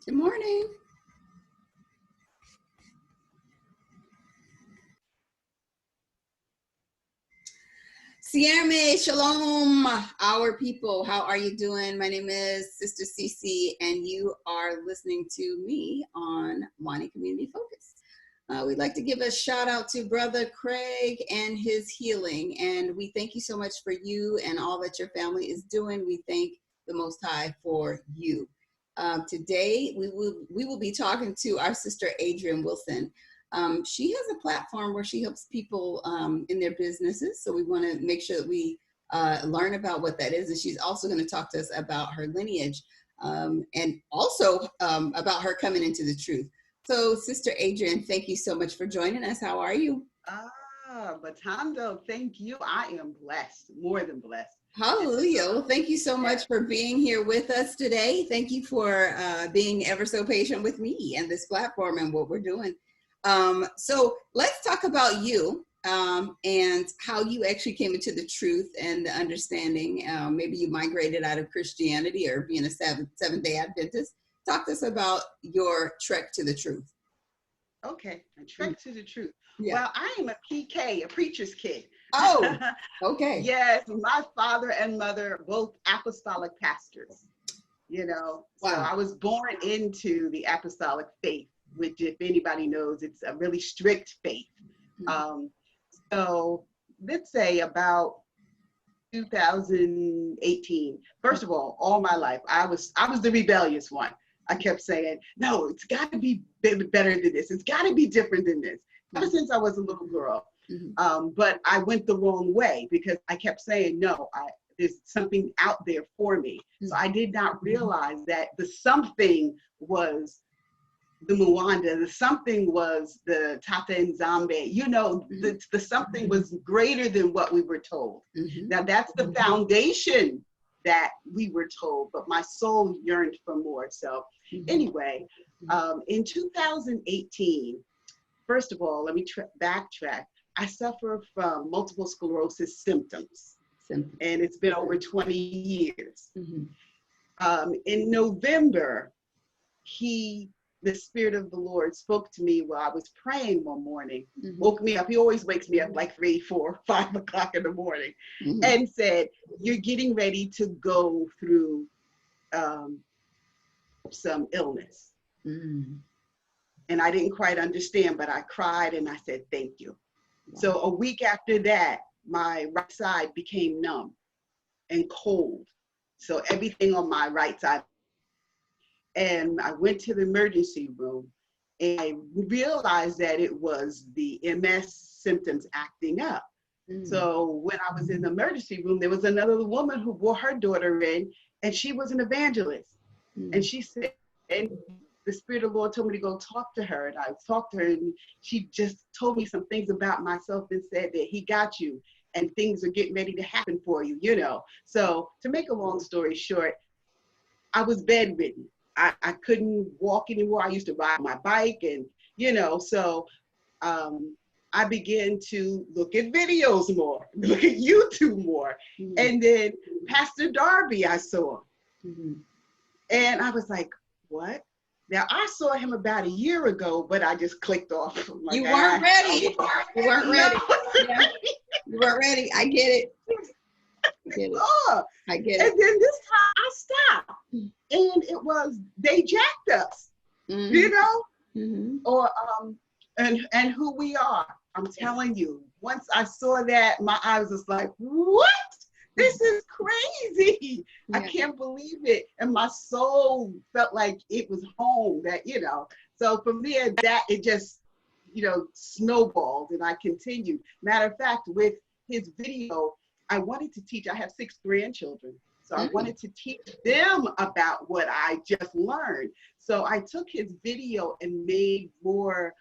Good morning. Siame, shalom, our people. How are you doing? My name is Sister Sisi, and you are listening to me on Wani Community Focus. We'd like to give a shout out to Brother Craig and his healing. And we thank you so much for you and all that your family is doing. We thank the Most High for you. Today, we will be talking to our sister, Adrianne Wilson. She has a platform where she helps people in their businesses. So we want to make sure that we learn about what that is. And she's also going to talk to us about her lineage and also about her coming into the truth. So Sister Adrianne, thank you so much for joining us. How are you? Batando, thank you. I am blessed, more than blessed. Hallelujah. Well, thank you so much for being here with us today. Thank you for being ever so patient with me and this platform and what we're doing. So let's talk about you and how you actually came into the truth and the understanding. Maybe you migrated out of Christianity or being a Seventh-day Adventist. Talk to us about your trek to the truth. Okay, a trek to the truth. Yeah. Well, I am a PK, a preacher's kid. Oh, okay. Yes, my father and mother, both apostolic pastors, you know. Wow. So I was born into the apostolic faith, which if anybody knows, it's a really strict faith. Mm-hmm. So let's say about 2018. First of all my life, I was the rebellious one. I kept saying, no, it's got to be better than this. It's got to be different than this. Mm-hmm. Ever since I was a little girl. Mm-hmm. But I went the wrong way because I kept saying, no, there's something out there for me. Mm-hmm. So I did not realize that the something was the Mwanda, the something was the Tata Nzambe, you know, mm-hmm. the something was greater than what we were told. Mm-hmm. Now that's the foundation that we were told, but my soul yearned for more. So anyway, in 2018, first of all, let me backtrack. I suffer from multiple sclerosis symptoms, and it's been over 20 years. Mm-hmm. In November, the Spirit of the Lord spoke to me while I was praying one morning, mm-hmm. woke me up. He always wakes me up like 3, 4, 5 o'clock in the morning, mm-hmm. and said, you're getting ready to go through some illness. Mm-hmm. And I didn't quite understand, but I cried and I said, thank you. Wow. So a week after that, my right side became numb and cold. So everything on my right side. And I went to the emergency room and I realized that it was the MS symptoms acting up. Mm. So when I was in the emergency room, there was another woman who brought her daughter in, and she was an evangelist. Mm. And she said, and the Spirit of the Lord told me to go talk to her. And I talked to her, and she just told me some things about myself and said that He got you and things are getting ready to happen for you, you know. So to make a long story short, I was bedridden. I couldn't walk anymore. I used to ride my bike and, you know, so I began to look at videos more, look at YouTube more. Mm-hmm. And then Pastor Darby, I saw. Mm-hmm. And I was like, what? Now, I saw him about a year ago, but I just clicked off. Like, you weren't ready. You weren't ready. Yeah. You weren't ready. I get it. I get it. And then this time I stopped. And it was, they jacked us, mm-hmm. you know, mm-hmm. or, and who we are. I'm telling you, once I saw that, my eyes was like, what? This is crazy. Yeah. I can't believe it. And my soul felt like it was home, that, you know. So from there, that it just, you know, snowballed and I continued. Matter of fact, with his video, I wanted to teach, I have 6 grandchildren. So I wanted to teach them about what I just learned. So I took his video and made more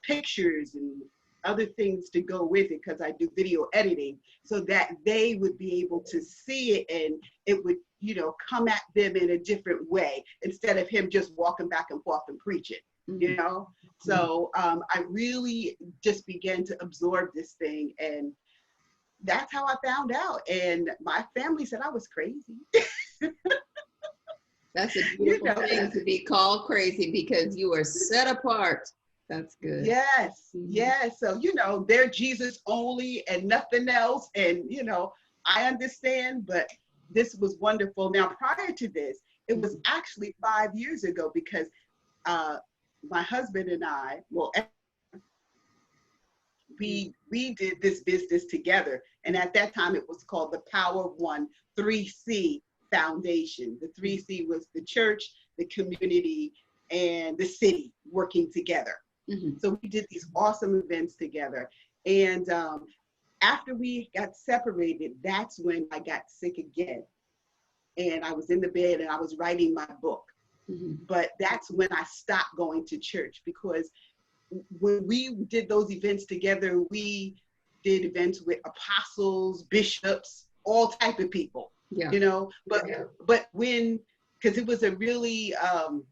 pictures and other things to go with it, because I do video editing, so that they would be able to see it and it would, you know, come at them in a different way instead of him just walking back and forth and preaching, mm-hmm. you know? So I really just began to absorb this thing, and that's how I found out. And my family said I was crazy. That's a beautiful thing to be called crazy because you are set apart. That's good. Yes, yes. So, they're Jesus only and nothing else. And, I understand, but this was wonderful. Now, prior to this, it was actually 5 years ago because my husband and I, we did this business together. And at that time, it was called the Power of One 3C Foundation. The 3C was the church, the community, and the city working together. So we did these awesome events together. And after we got separated, that's when I got sick again. And I was in the bed and I was writing my book. But that's when I stopped going to church, because when we did those events together, we did events with apostles, bishops, all type of people, but because it was a really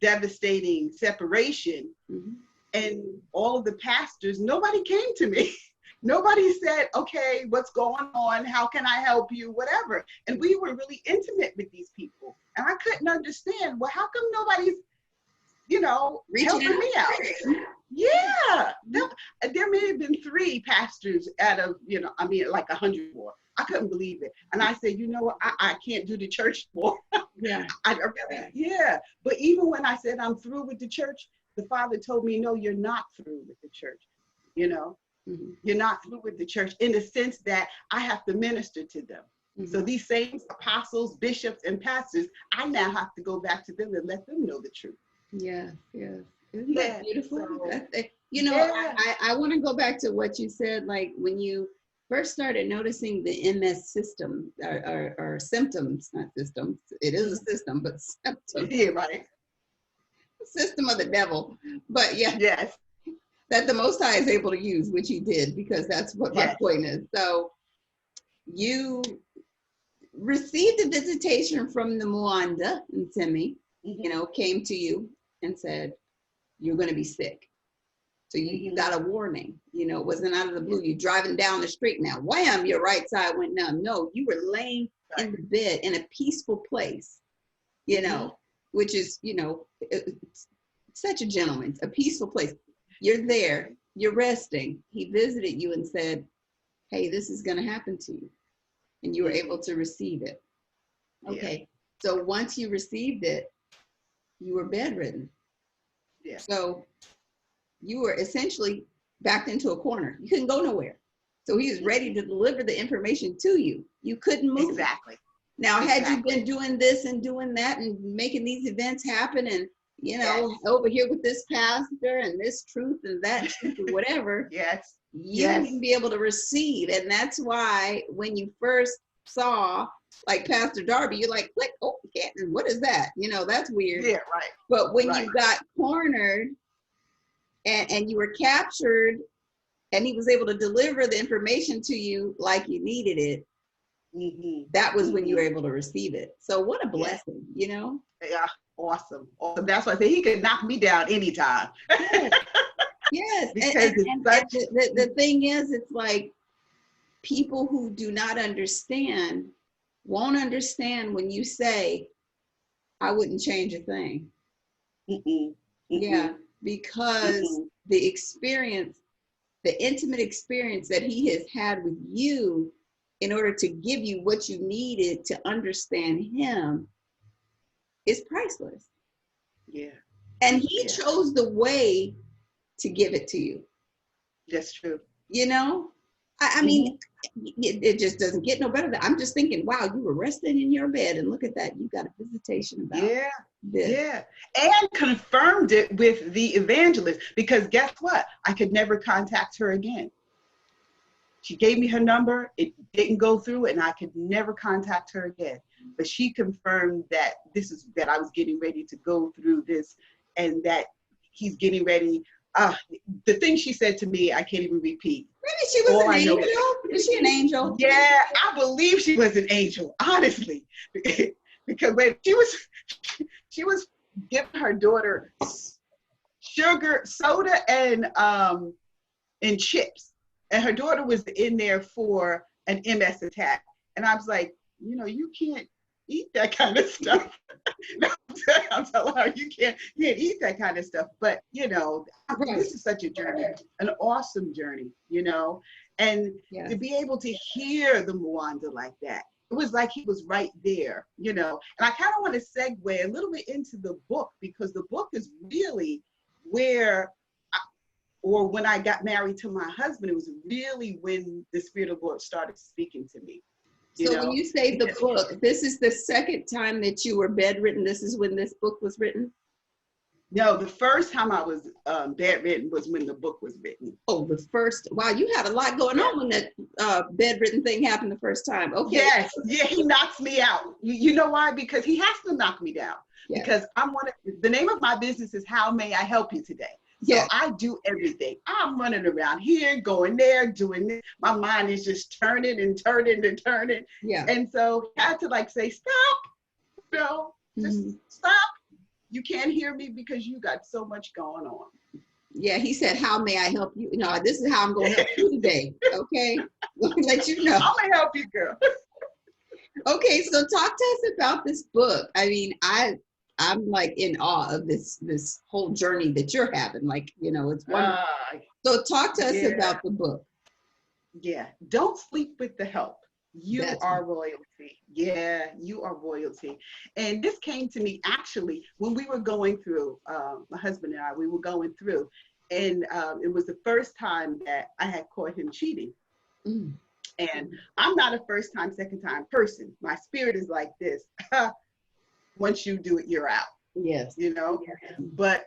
devastating separation, and all of the pastors, nobody came to me. Nobody said, okay, what's going on? How can I help you? Whatever. And we were really intimate with these people. And I couldn't understand, well, how come nobody's, helping me out? Yeah. There may have been 3 pastors out of, like 100 more. I couldn't believe it. And I said, I can't do the church more. Yeah. But even when I said I'm through with the church, the Father told me, no, you're not through with the church. You're not through with the church in the sense that I have to minister to them. So these same apostles, bishops, and pastors, I now have to go back to them and let them know the truth. Yes. Isn't that beautiful? I want to go back to what you said, like when you first started noticing the MS system or symptoms, not systems. It is a system, but symptoms. Yeah, right. System of the devil. But yes. That the Most High is able to use, which he did, because that's what my point is. So you received a visitation from the Muanda and Simi, came to you and said, you're going to be sick. So you got a warning, it wasn't out of the blue. You're driving down the street now, wham, your right side went numb. No, you were laying in the bed in a peaceful place, which is, it's such a gentleman, a peaceful place. You're there, you're resting. He visited you and said, hey, this is going to happen to you. And you were able to receive it. Okay. So once you received it, you were bedridden. Yeah. So you were essentially backed into a corner. You couldn't go nowhere. So he was ready to deliver the information to you. You couldn't move. Exactly. Now, had you been doing this and doing that and making these events happen and over here with this pastor and this truth and that truth or whatever, you wouldn't be able to receive. And that's why when you first saw like Pastor Darby, you're like, click, oh, can't, what is that? That's weird. Yeah, right. But when you got cornered and you were captured and he was able to deliver the information to you like you needed it, that was when you were able to receive it. So what a blessing, Yeah, awesome. That's why I say he could knock me down anytime. Yes. Because the thing is, it's like people who do not understand won't understand when you say, I wouldn't change a thing. Yeah, because the experience, the intimate experience that he has had with you in order to give you what you needed to understand him is priceless. Yeah. And he chose the way to give it to you. That's true. I mean, it just doesn't get no better than, I'm just thinking, wow, you were resting in your bed and look at that. You got a visitation about this. Yeah. And confirmed it with the evangelist, because guess what? I could never contact her again. She gave me her number. It didn't go through and I could never contact her again. But she confirmed that that I was getting ready to go through this and that he's getting ready. The thing she said to me, I can't even repeat. Really? She was an angel? Was she an angel? Yeah, I believe she was an angel, honestly. Because she was giving her daughter sugar, soda, and chips. And her daughter was in there for an MS attack. And I was like, you can't eat that kind of stuff. No, I'm telling her, you can't eat that kind of stuff. But, you know, this is such a journey, an awesome journey, you know, and to be able to hear the Mwanda like that, it was like he was right there, you know. And I kind of want to segue a little bit into the book, because the book is really where, or when I got married to my husband, it was really when the Spirit of the Lord started speaking to me. So when you say the book, this is the second time that you were bedridden. This is when this book was written? No, the first time I was bedridden was when the book was written. Oh, the first. Wow, you had a lot going on when that bedridden thing happened the first time. Okay. Yes, yeah, he knocks me out. You know why? Because he has to knock me down. Yes. Because the name of my business is How May I Help You Today? So I do everything. I'm running around here, going there, doing this. My mind is just turning and turning and turning. Yeah. And so I had to like say, stop, you know, just stop. You can't hear me because you got so much going on. Yeah, he said, how may I help you? No, this is how I'm going to help you today, okay? Let me let you know. I'm going to help you, girl. Okay, so talk to us about this book. I mean, I'm like in awe of this whole journey that you're having. Like, you know, it's wonderful. So talk to us about the book. Yeah, don't sleep with the help. You are royalty. Yeah, you are royalty. And this came to me actually when we were going through, my husband and I, we were going through, and it was the first time that I had caught him cheating. Mm. And I'm not a first time, second time person. My spirit is like this. Once you do it, you're out. Yes. You know, but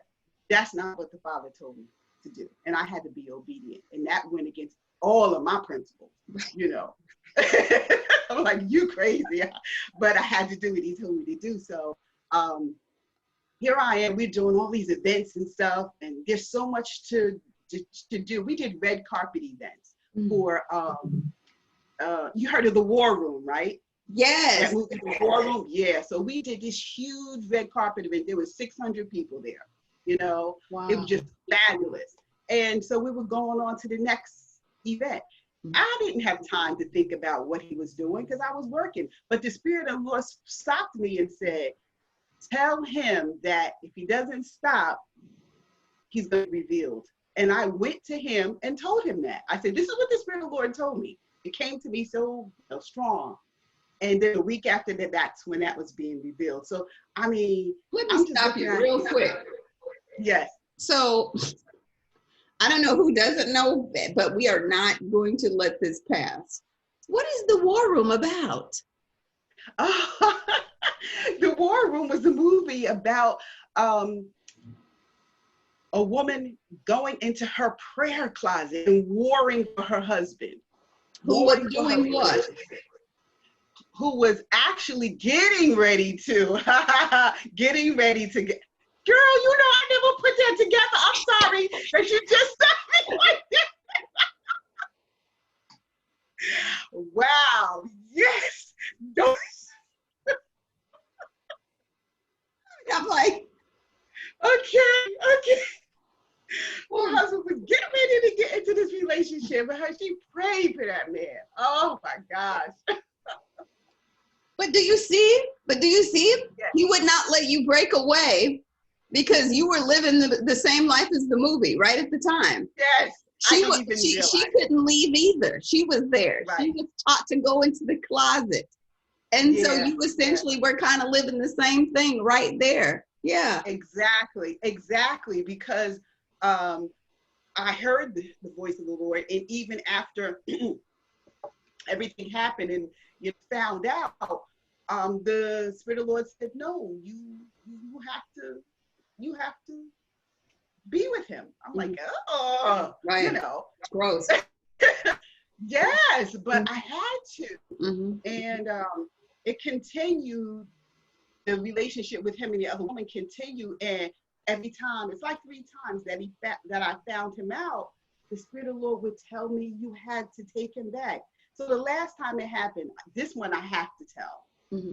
that's not what the Father told me to do. And I had to be obedient. And that went against all of my principles, you know. I'm like, you crazy. But I had to do what he told me to do. So here I am. We're doing all these events and stuff. And there's so much to do. We did red carpet events for, you heard of the War Room, right? Yes. That movie, The War Room. Yeah. So we did this huge red carpet event. There was 600 people there. You know, It was just fabulous. And so we were going on to the next event. I didn't have time to think about what he was doing because I was working. But the Spirit of the Lord stopped me and said, tell him that if he doesn't stop, he's going to be revealed. And I went to him and told him that. I said, this is what the Spirit of the Lord told me. It came to me so strong. And then a week after that, that's when that was being revealed. So, I mean, let me stop you real quick. Yes. So, I don't know who doesn't know, but we are not going to let this pass. What is the War Room about? The War Room was a movie about a woman going into her prayer closet and warring for her husband. Who was doing what? Who was actually getting ready to get. Girl, you know I never put that together. I'm sorry that you just said me like that. Wow. Yes. I'm like, okay. Her husband was getting ready to get into this relationship, and she prayed for that man. Oh my gosh. But do you see? Yes. He would not let you break away because you were living the same life as the movie, right at the time. Yes. She couldn't leave either. She was there. Right. She was taught to go into the closet. And so you essentially were kind of living the same thing right there. Yeah. Exactly. Because I heard the voice of the Lord, and even after everything happened and you found out, the Spirit of the Lord said, no, you have to be with him. I'm like, oh, right. You know. Gross. Yes, but I had to. And it continued, the relationship with him and the other woman continued, and every time, it's like 3 times that I found him out, the Spirit of the Lord would tell me, you had to take him back. So the last time it happened, this one I have to tell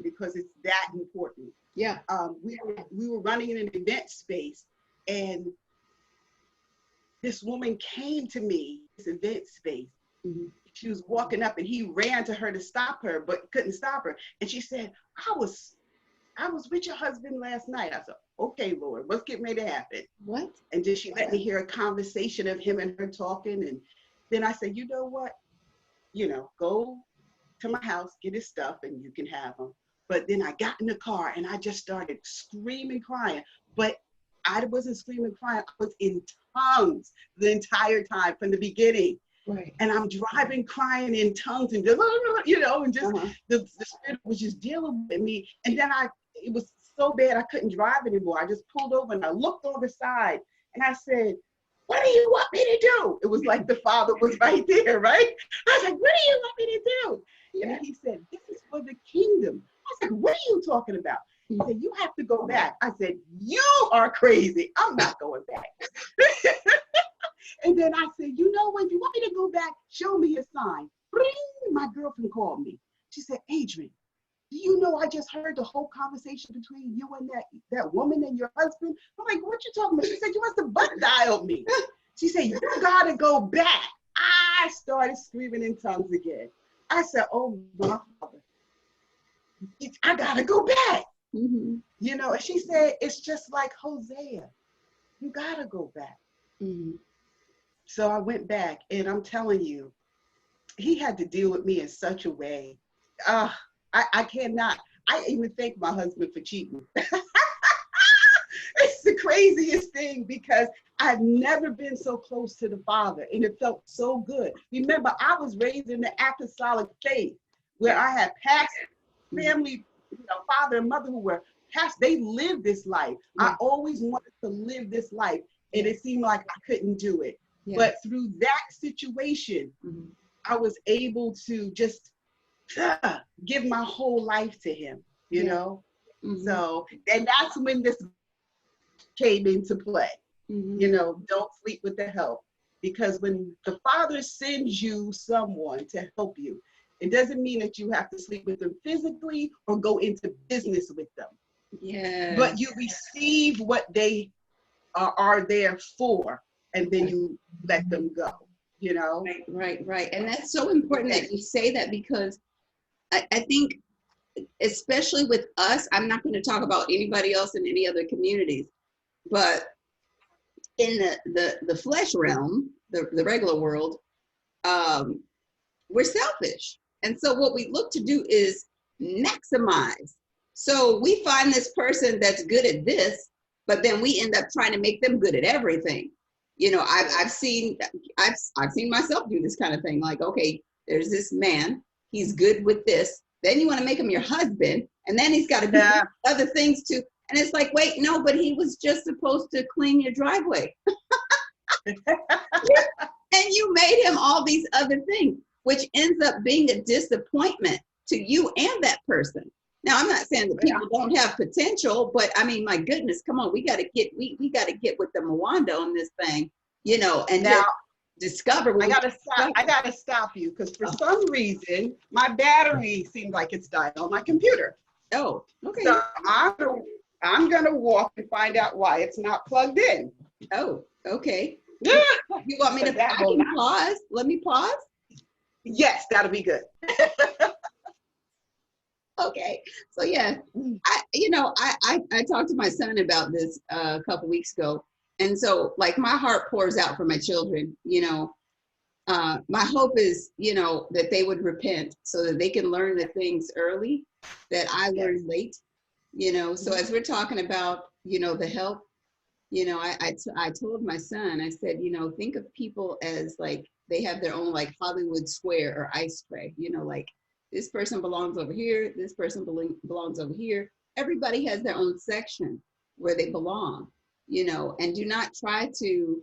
because it's that important. Yeah. We were running in an event space, and this woman came to me, this event space. she was walking up and he ran to her to stop her, but couldn't stop her. And she said, I was with your husband last night. I said, okay, Lord, what's getting ready to happen? What? And then she let me hear a conversation of him and her talking. And then I said, you know what? Go to my house, get his stuff, and you can have him. But then I got in the car and I just started screaming, crying. But I wasn't screaming, crying. I was in tongues the entire time from the beginning. Right. And I'm driving, crying in tongues and just, and just the Spirit was just dealing with me. And then it was so bad I couldn't drive anymore. I just pulled over and I looked on the side and I said, what do you want me to do? It was like the Father was right there, right? I was like, what do you want me to do? Yeah. And he said, this is for the kingdom. I was like, what are you talking about? He said, you have to go back. I said, you are crazy. I'm not going back. And then I said, you know what? If you want me to go back, show me a sign. Ring, my girlfriend called me. She said, Adrianne, do you know I just heard the whole conversation between you and that woman and your husband? I'm like, what you talking about? She said, you must have butt dialed me. She said, you gotta go back. I started screaming in tongues again. I said, oh, my Father, I gotta go back. Mm-hmm. And she said, it's just like Hosea. You gotta go back. Mm-hmm. So I went back, and I'm telling you, he had to deal with me in such a way. I cannot. I even thank my husband for cheating. It's the craziest thing because I've never been so close to the Father, and it felt so good. Remember, I was raised in the apostolic faith where I had past family, father and mother who were past. They lived this life. I always wanted to live this life, and it seemed like I couldn't do it. Yeah. But through that situation, I was able to just give my whole life to him, you know? Mm-hmm. So, and that's when this came into play. Mm-hmm. Don't sleep with the help. Because when the Father sends you someone to help you, it doesn't mean that you have to sleep with them physically or go into business with them. Yeah. But you receive what they are there for, and then you let them go, Right. And that's so important that you say that, because I think, especially with us, I'm not going to talk about anybody else in any other communities, but in the flesh realm, the regular world, we're selfish. And so what we look to do is maximize. So we find this person that's good at this, but then we end up trying to make them good at everything. I've seen myself do this kind of thing. Like, okay, there's this man, he's good with this. Then you want to make him your husband, and then he's got to do other things too. And it's like, wait, no, but he was just supposed to clean your driveway. And you made him all these other things, which ends up being a disappointment to you and that person. Now, I'm not saying that people don't have potential, but I mean, my goodness, come on, we got to get with the Mwanda on this thing, and now discover. I gotta stop you, because for some reason my battery seems like it's dying on my computer. Oh, okay. So I'm gonna walk and find out why it's not plugged in. Oh, okay. You want me to pause? Let me pause. Yes, that'll be good. Okay, so yeah, I talked to my son about this a couple weeks ago, and so like my heart pours out for my children. My hope is that they would repent so that they can learn the things early that I learned late. So as we're talking about the help, I told my son, I said, think of people as like they have their own like Hollywood square or ice tray. Like, this person belongs over here. This person belongs over here. Everybody has their own section where they belong, and do not try to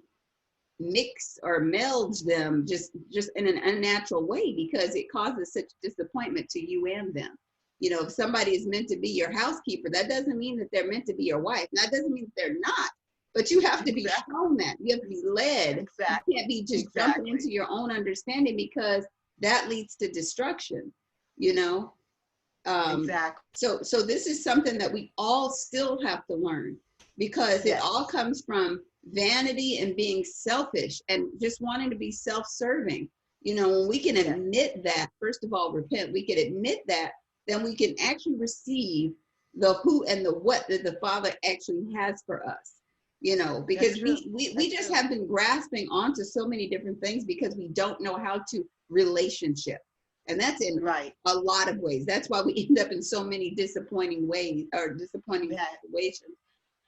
mix or meld them just in an unnatural way, because it causes such disappointment to you and them. If somebody is meant to be your housekeeper, that doesn't mean that they're meant to be your wife. That doesn't mean that they're not, but you have to be shown that. You have to be led. Exactly. You can't be just jumping into your own understanding, because that leads to destruction. Exactly. So this is something that we all still have to learn, because it all comes from vanity and being selfish and just wanting to be self-serving. You know, when we can admit that, first of all, repent, we can admit that, then we can actually receive the who and the what that the Father actually has for us. You know, because we just have been grasping onto so many different things because we don't know how to relationship. And that's in a lot of ways. That's why we end up in so many disappointing ways or disappointing situations.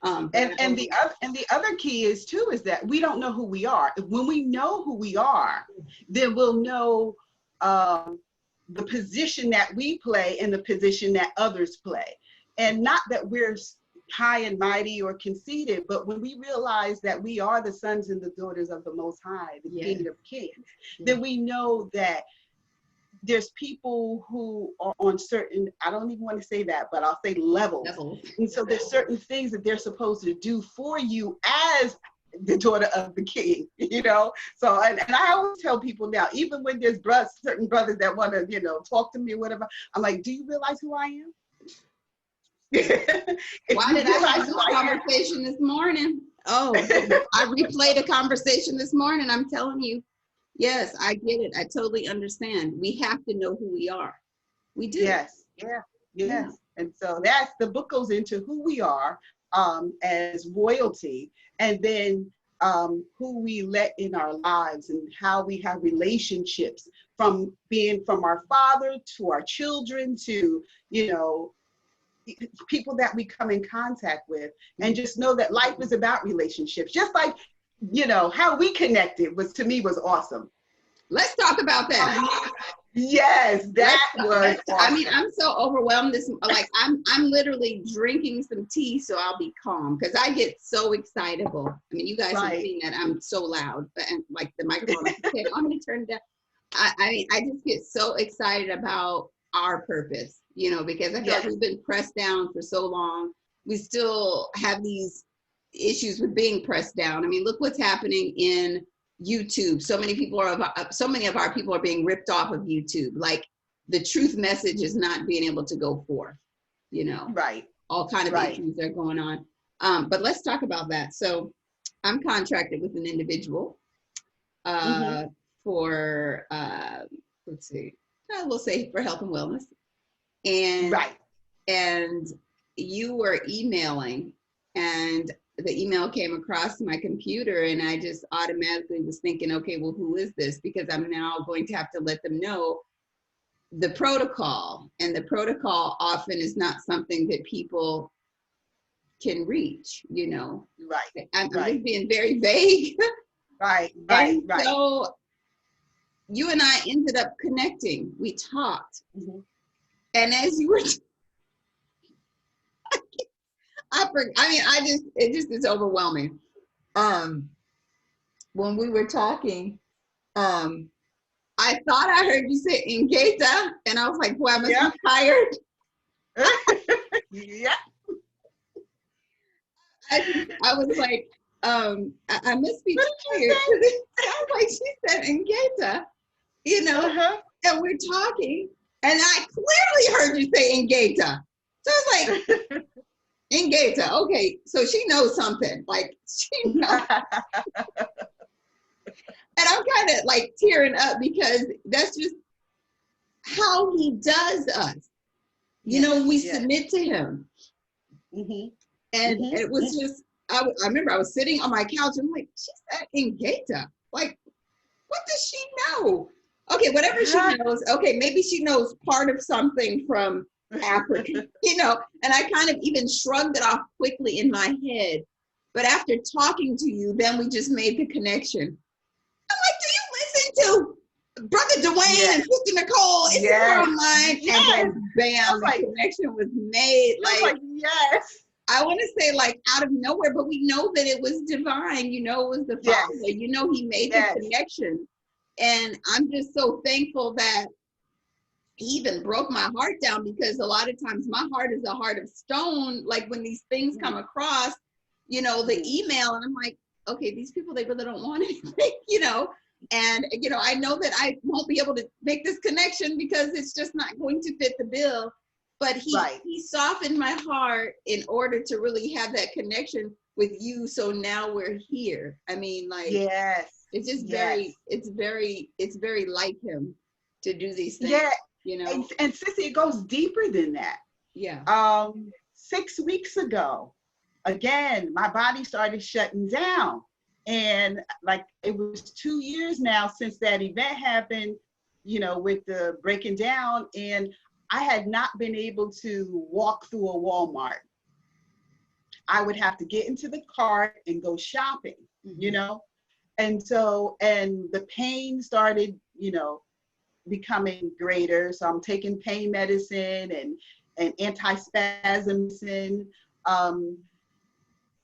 And the other key is too is that we don't know who we are. When we know who we are, then we'll know the position that we play and the position that others play. And not that we're high and mighty or conceited, but when we realize that we are the sons and the daughters of the Most High, the King of Kings, then we know that there's people who are on certain, I don't even want to say that, but I'll say levels. And so there's certain things that they're supposed to do for you as the daughter of the King, you know? So, and I always tell people now, even when there's certain brothers that want to, you know, talk to me or whatever, I'm like, do you realize who I am? Why did I have this conversation this morning? Oh, I replayed a conversation this morning. I'm telling you. Yes, I get it. I totally understand. We have to know who we are. We do. Yes. And so that's the book goes into who we are as royalty, and then who we let in our lives and how we have relationships from our father to our children to, you know, people that we come in contact with, and just know that life is about relationships. Just like, you know, how we connected to me was awesome. Let's talk about that. Yes, that was awesome. I mean, I'm so overwhelmed. I'm literally drinking some tea so I'll be calm because I get so excitable. I mean, you guys have seen that I'm so loud, and like the microphone, okay, I'm going to turn it down. I mean, I just get so excited about our purpose, you know, because I feel like we've been pressed down for so long. We still have these issues with being pressed down. I mean, look what's happening in YouTube. So many of our people are being ripped off of YouTube. Like the truth message is not being able to go forth, you know. All kind of issues are going on. But let's talk about that. So I'm contracted with an individual for let's see, we'll say for health and wellness. And you were emailing, and the email came across my computer, and I just automatically was thinking, okay, well, who is this? Because I'm now going to have to let them know the protocol, and the protocol often is not something that people can reach, you know. I'm just being very vague. So you and I ended up connecting. We talked. And as you were, it just is overwhelming. When we were talking, I thought I heard you say Ingeta, and I was like, boy, I must be tired. I was like, I must be tired. It sounds like she said Ingeta, you know, and we're talking, and I clearly heard you say Ingeta. So I was like, Ingeta, okay, so she knows something, like she knows. And I'm kind of like tearing up because that's just how he does us. You know, we submit to him. And it was just, I remember I was sitting on my couch and I'm like, she said Ingeta. Like, what does she know? Okay, whatever she knows, okay, maybe she knows part of something from Africa, you know, and I kind of even shrugged it off quickly in my head. But after talking to you, then we just made the connection. I'm like, do you listen to Brother Dwayne and Sister Nicole? It's online. And then bam, the connection was made. Like, I want to say like out of nowhere, but we know that it was divine. You know, it was the Father. You know, he made the connection. And I'm just so thankful that he even broke my heart down, because a lot of times my heart is a heart of stone. Like when these things come across, you know, the email, and I'm like, okay, these people, they really don't want anything, you know, and, you know, I know that I won't be able to make this connection because it's just not going to fit the bill. But he softened my heart in order to really have that connection with you. So now we're here. I mean, like, It's just Yes. it's very like him to do these things, Yeah. you know? And Sissy, it goes deeper than that. Yeah. 6 weeks ago, again, my body started shutting down. And like it was 2 years now since that event happened, you know, with the breaking down. And I had not been able to walk through a Walmart. I would have to get into the cart and go shopping, you know? And so, and the pain started, you know, becoming greater. So I'm taking pain medicine and anti-spasm medicine.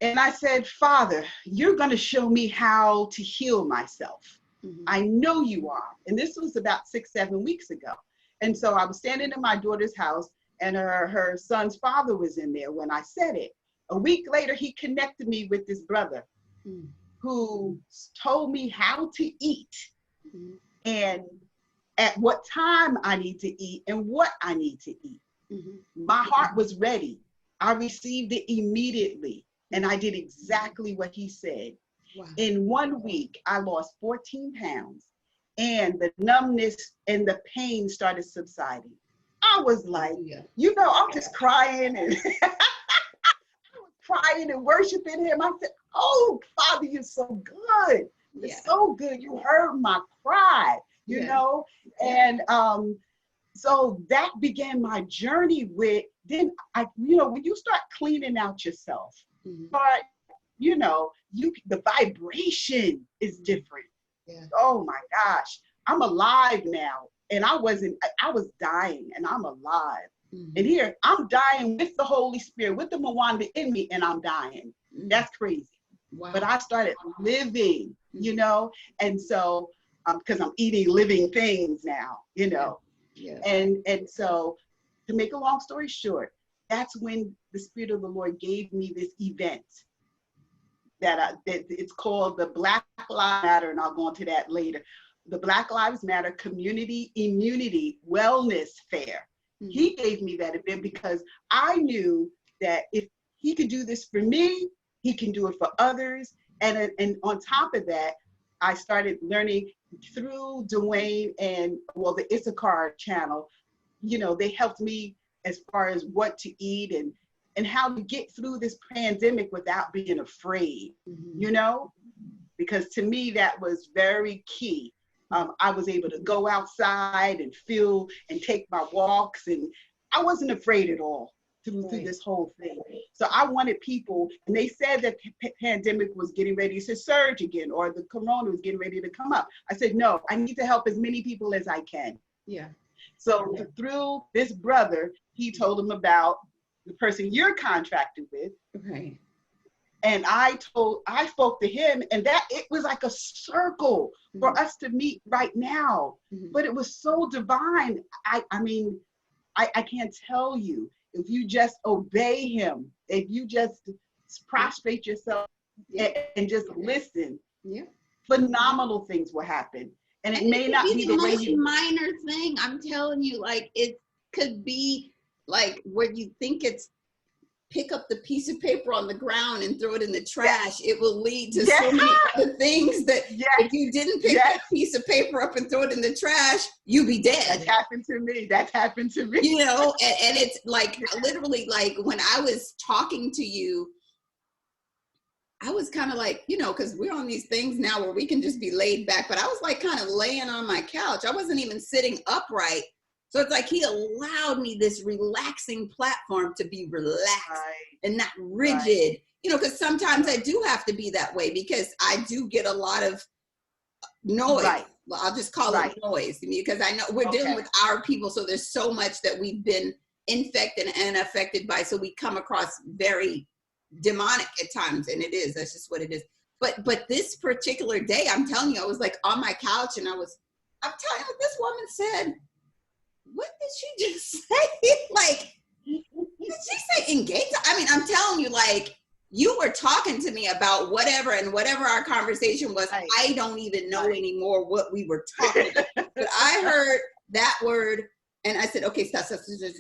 And I said, Father, you're going to show me how to heal myself. I know you are. And this was about 6, 7 weeks ago. And so I was standing in my daughter's house, and her son's father was in there when I said it. A week later, he connected me with this brother who told me how to eat and at what time I need to eat and what I need to eat. My heart was ready. I received it immediately, and I did exactly what he said. Wow. In 1 week, I lost 14 pounds, and the numbness and the pain started subsiding. I was like, you know, I'm just crying and crying and worshiping him. I said, oh, Father, you're so good. You're so good. You heard my cry, you know? And so that began my journey with, then I, you know, when you start cleaning out yourself, but you know, the vibration is different. Oh my gosh, I'm alive now. And I was dying, and I'm alive. And here, I'm dying with the Holy Spirit, with the Mwanda in me, and I'm dying. That's crazy. Wow. But I started living, you know? And so, because I'm eating living things now, you know? And so, to make a long story short, that's when the Spirit of the Lord gave me this event that it's called the Black Lives Matter, and I'll go into that later. The Black Lives Matter Community Immunity Wellness Fair. He gave me that event because I knew that if he could do this for me, he can do it for others. And on top of that, I started learning through Dwayne and, well, the Issachar channel. You know, they helped me as far as what to eat and how to get through this pandemic without being afraid, you know? Because to me, that was very key. I was able to go outside and feel and take my walks, and I wasn't afraid at all through this whole thing. So I wanted people, and they said that the pandemic was getting ready to surge again, or the corona was getting ready to come up. I said, no, I need to help as many people as I can. So through this brother, he told him about the person you're contracted with. And I spoke to him, and that it was like a circle for us to meet right now. But it was so divine. I mean, I can't tell you, if you just obey him, if you just prostrate yourself and just listen, phenomenal things will happen. And it may not be the way you. Minor thing, I'm telling you, like it could be like where you think it's pick up the piece of paper on the ground and throw it in the trash. It will lead to so many other things that if you didn't pick that piece of paper up and throw it in the trash, you'd be dead. That's happened to me. That's happened to me. You know, and it's like literally like when I was talking to you, I was kind of like, you know, because we're on these things now where we can just be laid back, but I was like kind of laying on my couch. I wasn't even sitting upright. So it's like he allowed me this relaxing platform to be relaxed and not rigid, you know, because sometimes I do have to be that way because I do get a lot of noise. Well, I'll just call it noise because I know we're dealing with our people. So there's so much that we've been infected and affected by. So we come across very demonic at times, and that's just what it is. But this particular day, I'm telling you, I was like on my couch and I'm telling you what this woman said. What did she just say? Like, did she say engage? I mean, I'm telling you, like, you were talking to me about whatever, and whatever our conversation was, I don't even know anymore what we were talking about. But I heard that word, and I said, okay, stop,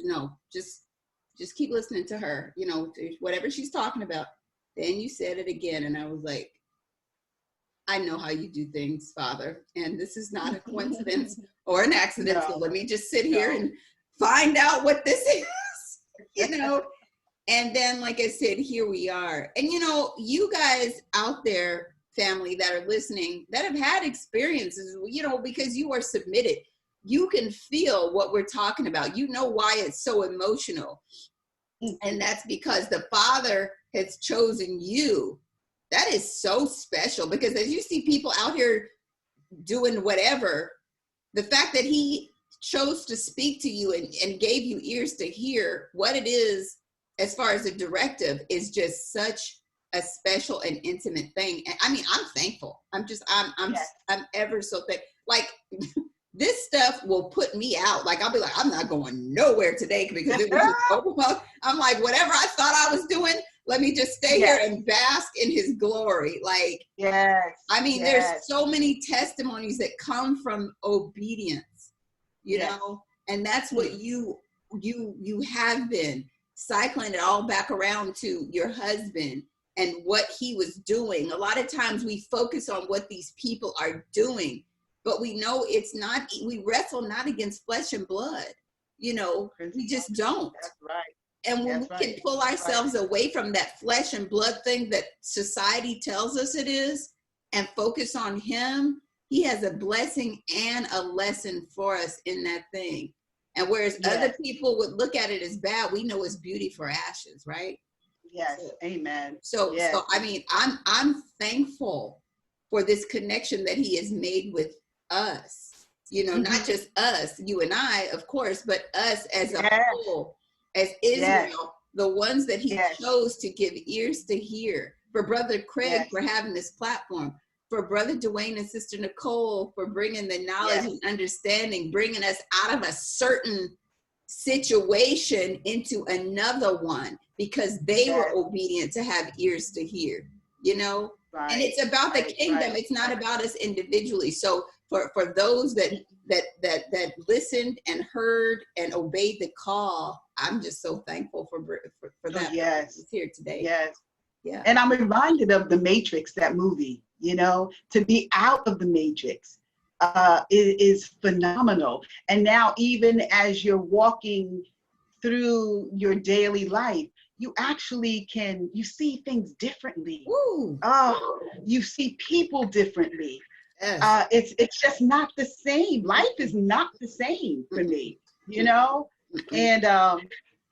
no, just keep listening to her, you know, whatever she's talking about. Then you said it again, and I was like, I know how you do things, Father, and this is not a coincidence or an accident. No, So let me just sit here and find out what this is, you know? And then, like I said, here we are. And, you know, you guys out there, family that are listening, that have had experiences, you know, because you are submitted, you can feel what we're talking about. You know why it's so emotional. And that's because the Father has chosen you. That is so special, because as you see people out here doing whatever, the fact that he chose to speak to you and gave you ears to hear what it is as far as a directive is just such a special and intimate thing. And I mean, I'm thankful. I'm ever so thankful. Like, this stuff will put me out. Like, I'll be like, I'm not going nowhere today because it was just overwhelming. I'm like, whatever I thought I was doing, let me just stay here and bask in his glory. Like, I mean, there's so many testimonies that come from obedience, you know, and that's what you have been cycling it all back around to your husband and what he was doing. A lot of times we focus on what these people are doing, but we know it's not, we wrestle not against flesh and blood, you know, we just don't. That's right. And when we can pull ourselves away from that flesh and blood thing that society tells us it is and focus on him, he has a blessing and a lesson for us in that thing. And whereas other people would look at it as bad, we know it's beauty for ashes, right? Yes, amen. So I mean, I'm thankful for this connection that he has made with us, you know, not just us, you and I, of course, but us as a whole, as Israel, the ones that he chose to give ears to hear. For Brother Craig for having this platform, for Brother Dwayne and Sister Nicole for bringing the knowledge and understanding, bringing us out of a certain situation into another one because they were obedient to have ears to hear, you know? And it's about the kingdom. It's not about us individually. So for those that listened and heard and obeyed the call, I'm just so thankful for that. Yes, here today. Yes, yeah. And I'm reminded of The Matrix, that movie. You know, to be out of the matrix is phenomenal. And now, even as you're walking through your daily life, you actually you see things differently. Ooh. You see people differently. It's just not the same. Life is not the same for me, you know? And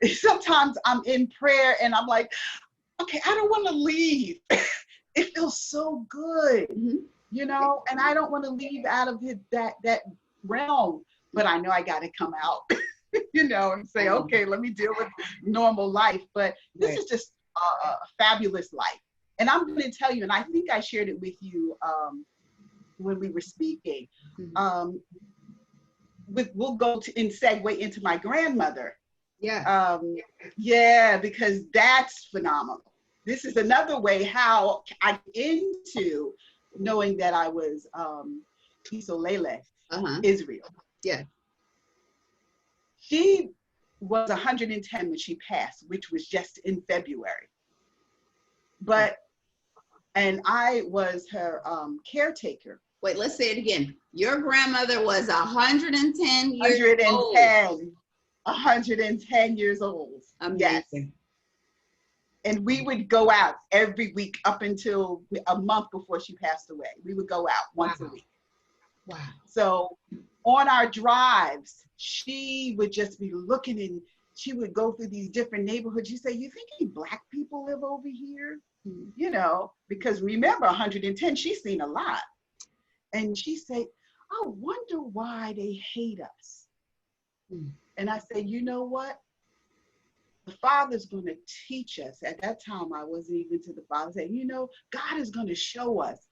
sometimes I'm in prayer and I'm like, okay, I don't want to leave. It feels so good, you know? And I don't want to leave out of that realm, but I know I got to come out, you know, and say, okay, let me deal with normal life. But this is just a fabulous life. And I'm going to tell you, and I think I shared it with you when we were speaking, we'll go to and segue into my grandmother. Because that's phenomenal. This is another way how I get into knowing that I was Isolele, Israel. Yeah. She was 110 when she passed, which was just in February. And I was her caretaker. Wait, let's say it again. Your grandmother was 110 years old. 110 years old. Amazing. Yes. And we would go out every week up until a month before she passed away. We would go out once a week. Wow. So on our drives, she would just be looking and she would go through these different neighborhoods. You say, you think any Black people live over here? You know, because remember 110, she's seen a lot. And she said, I wonder why they hate us. And I said, you know what? The Father's going to teach us. At that time, I wasn't even to the Father. I said, you know, God is going to show us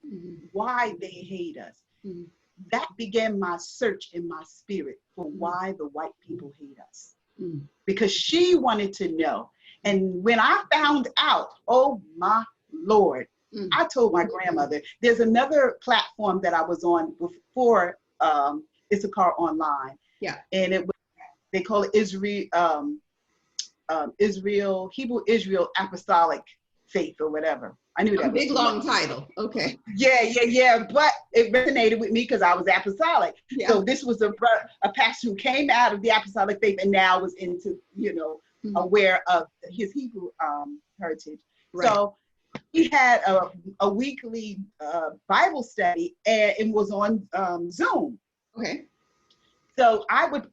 why they hate us. That began my search in my spirit for why the white people hate us. Because she wanted to know. And when I found out, oh my Lord, I told my grandmother, there's another platform that I was on before Issachar Online. Yeah. And it was, they call it Hebrew Israel Apostolic Faith or whatever. I knew A that was big too long much. title. Okay. Yeah. But it resonated with me because I was apostolic. Yeah. So this was a pastor who came out of the apostolic faith and now was into, aware of his Hebrew heritage. Right. So he had a weekly Bible study, and it was on Zoom. Okay. So I would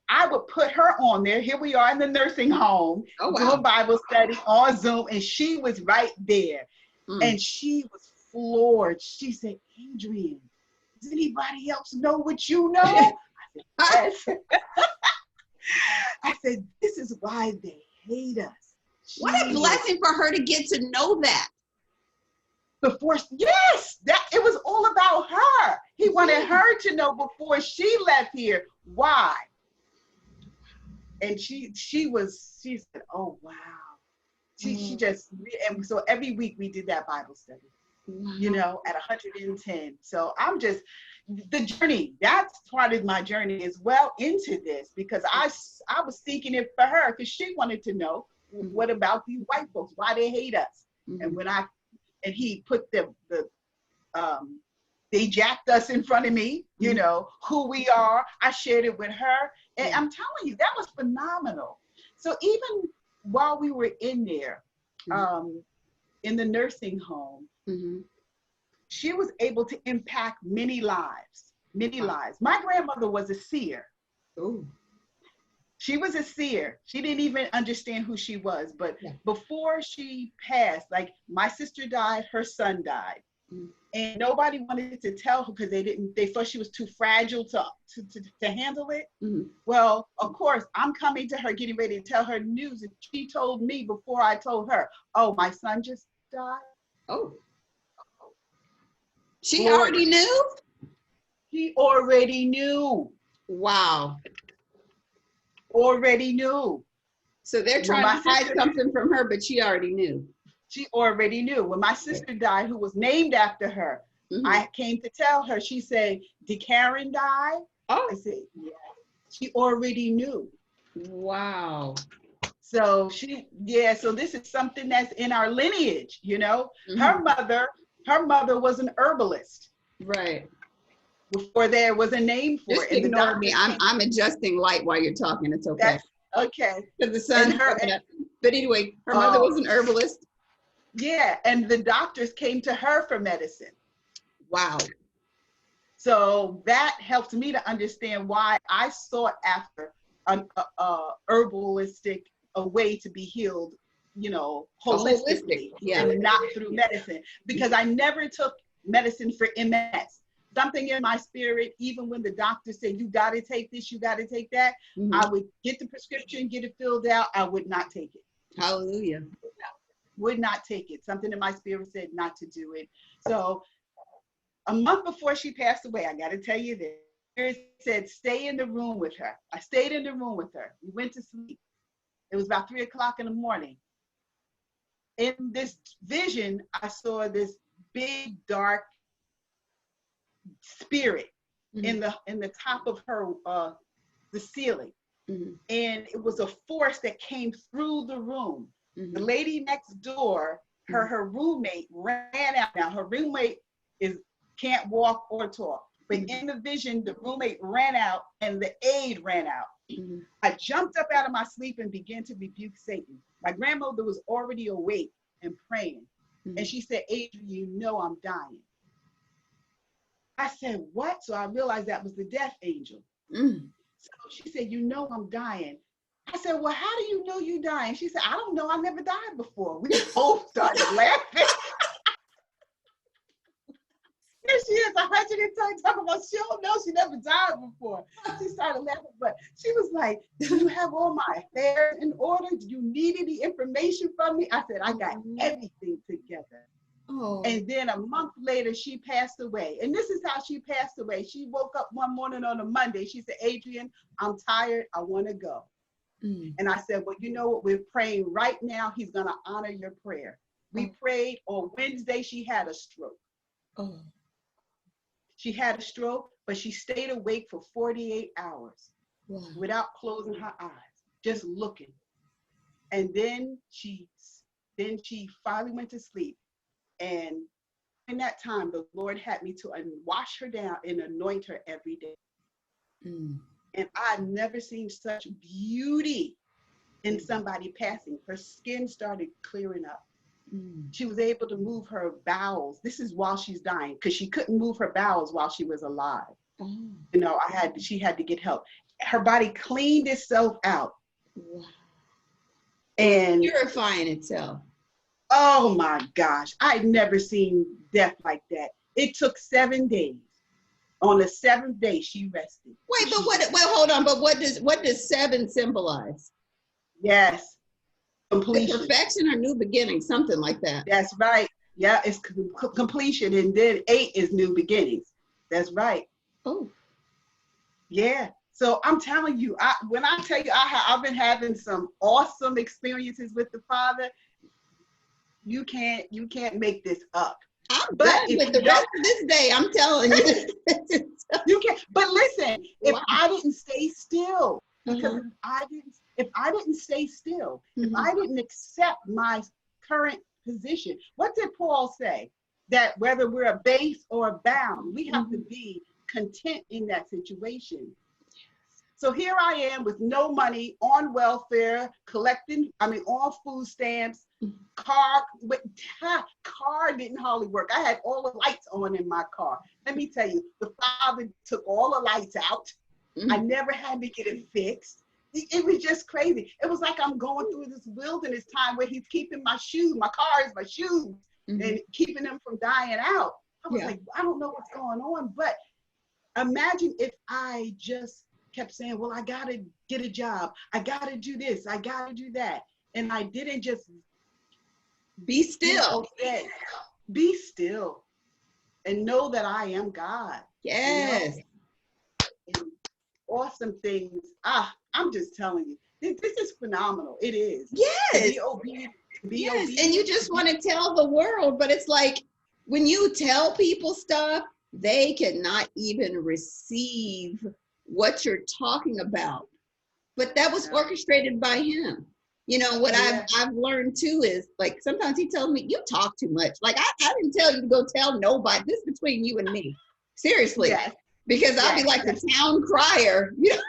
put her on there. Here we are in the nursing home, Oh, wow. doing Bible study on Zoom, and she was right there. And she was floored. She said, Adrianne, does anybody else know what you know? I said, yes. I said, this is why they hate us. What a blessing for her to get to know that. Yes, that it was all about her. He wanted her to know before she left here why. And she said, oh wow. She just, and so every week we did that Bible study, at 110. So I'm just, the journey, that's part of my journey as well into this, because I was thinking it for her, because she wanted to know, what about these white folks? Why they hate us? And he put they jacked us in front of me, who we are. I shared it with her. And I'm telling you, that was phenomenal. So even while we were in there, in the nursing home, she was able to impact many lives, many lives. My grandmother was a seer. Oh. She was a seer. She didn't even understand who she was. But before she passed, like my sister died, her son died. And nobody wanted to tell her because they thought she was too fragile to handle it. Well, of course, I'm coming to her, getting ready to tell her news. And she told me before I told her, oh, my son just died. Oh. She already knew? She already knew. Wow. Already knew. So they're trying to hide something from her, but she already knew. She already knew. When my sister died, who was named after her, I came to tell her. She said, did Karen die? Oh. I said, yeah. She already knew. Wow. So so this is something that's in our lineage, Her mother was an herbalist. Right. Before there was a name for Just it. ignore me. I'm adjusting light while you're talking. It's okay. Okay. Because the sun. But anyway, her mother was an herbalist. Yeah, and the doctors came to her for medicine. Wow. So that helped me to understand why I sought after an herbalistic, a way to be healed, holistically, and not through medicine. Because I never took medicine for MS. Something in my spirit, even when the doctor said, you got to take this, you got to take that, I would get the prescription, get it filled out. I would not take it. Hallelujah. Would not take it. Something in my spirit said not to do it. So a month before she passed away, I got to tell you this. It said, stay in the room with her. I stayed in the room with her. We went to sleep. It was about 3 o'clock in the morning. In this vision, I saw this big, dark spirit in the top of her, the ceiling. And it was a force that came through the room. The lady next door, her roommate ran out. Now her roommate can't walk or talk, but in the vision, the roommate ran out and the aide ran out. I jumped up out of my sleep and began to rebuke Satan. My grandmother was already awake and praying. And she said, Adrianne, I'm dying. I said, what? So I realized that was the death angel. So she said, I'm dying. I said, well, how do you know you're dying? She said, I don't know. I never died before. We both started laughing. Here she is, 110, talking about she don't know she never died before. She started laughing, but she was like, do you have all my affairs in order? Do you need any information from me? I said, I got everything together. Oh. And then a month later, she passed away. And this is how she passed away. She woke up one morning on a Monday. She said, Adrianne, I'm tired. I want to go. And I said, well, you know what? We're praying right now. He's going to honor your prayer. We prayed on Wednesday. She had a stroke. Oh. She had a stroke, but she stayed awake for 48 hours without closing her eyes, just looking. And then she finally went to sleep. And in that time, the Lord had me to wash her down and anoint her every day. And I've never seen such beauty in somebody passing. Her skin started clearing up. She was able to move her bowels. This is while she's dying, because she couldn't move her bowels while she was alive. You know, she had to get help. Her body cleaned itself out. Wow. And purifying itself. Oh my gosh, I'd never seen death like that. It took 7 days. On the 7th day, she rested. Wait, but hold on. But what does 7 symbolize? Yes, completion. Perfection or new beginning, something like that. That's right. Yeah, it's completion, and then 8 is new beginnings. That's right. Oh, yeah. So I'm telling you, when I tell you I've been having some awesome experiences with the Father, you can't make this up. I'm done with the rest of this day. I'm telling you. You can't. But listen, if I didn't stay still, because if I didn't stay still, if I didn't accept my current position, what did Paul say? That whether we're abased or bound, we have to be content in that situation. So here I am with no money, on welfare, on food stamps, car didn't hardly work. I had all the lights on in my car. Let me tell you, the Father took all the lights out. I never had to get it fixed. It was just crazy. It was like I'm going through this wilderness time where he's keeping my car is my shoes, and keeping them from dying out. I was like, I don't know what's going on, but imagine if I just kept saying, well, I gotta get a job, I gotta do this, I gotta do that, and I didn't just be still. Be still and know that I am God. Yes. You know? Awesome things. I'm just telling you, this is phenomenal. It is. Yes. Be obedient. Yes. And you just want to tell the world, but it's like when you tell people stuff, they cannot even receive what you're talking about. But that was orchestrated by him. You know, what I've learned too is, like, sometimes he tells me, you talk too much. Like, I didn't tell you to go tell nobody. This is between you and me. Seriously. Yes. Because I'll be like the town crier. You know?